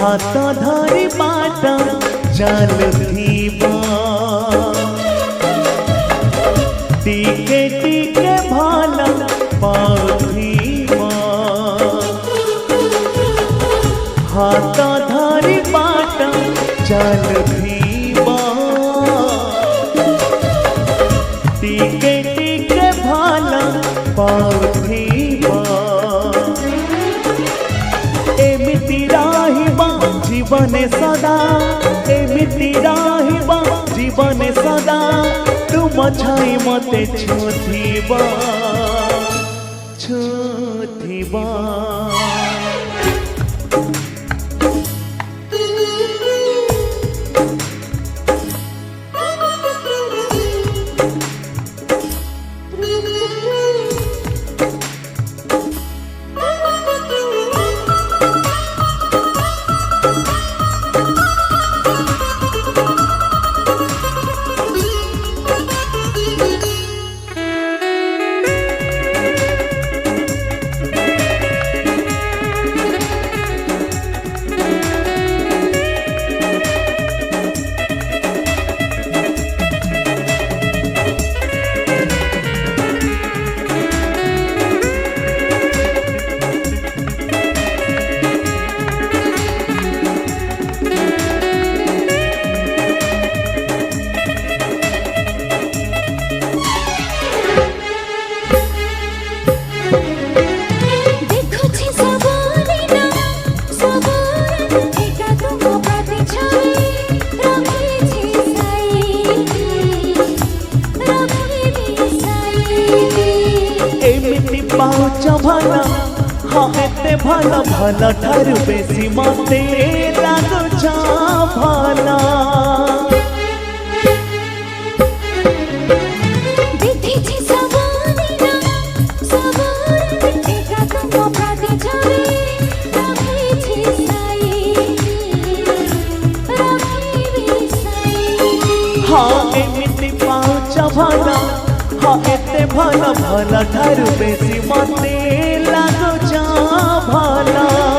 हाथ धरी बाट चलुथिबा टिके टिके भल पाउथिबा हाथ धरी बाट चलुथिबा टिके टिके भल पाउथिबा एमिति रहिबा जीवने सदा एमिति रहिबा जीवने सदा तुम छाई मते छुथिबा छुथिबा भल हाँ एते भल भल ठारू बेसी मते लागुछ भल हाँ एमिति पाउछ भल हाँ एते भल भल ठारू बेसी मते लागुछ भल।